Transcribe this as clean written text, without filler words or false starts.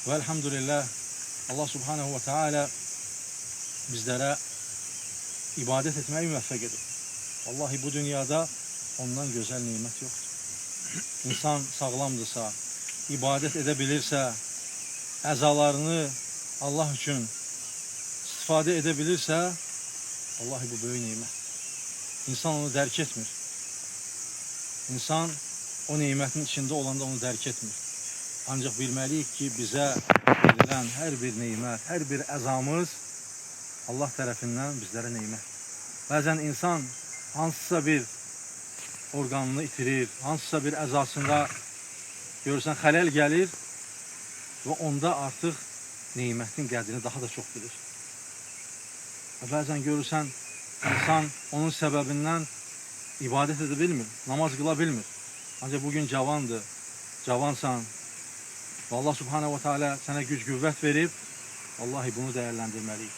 Ve elhamdülillah Allah subhanehu ve teala bizlere ibadet etmeyi müvaffak edin. Vallahi bu dünyada ondan güzel nimet yoktur. İnsan sağlamdırsa, ibadet edebilirse, əzalarını Allah için istifade edebilirse, vallahi bu böyük nimet. İnsan onu dərk etmir. İnsan o nimetin içinde olanda onu dərk etmir. Ancak bilmeliyik ki bize verilen her bir nimet, her bir əzamız Allah tarafından bizlere nimet. Bazen insan hansısa bir organını itirir, hansısa bir əzasında görürsən xələl gelir ve onda artık nimetin qədrini daha da çok bilir. Bazen görürsən insan onun sebebinden ibadet edebilmir, namaz kılabilmir. Ancak bugün cavandır, cavansan ve Allah subhanehu ve teala sana güç kuvvet verip vallahi bunu değerlendirmeliyiz.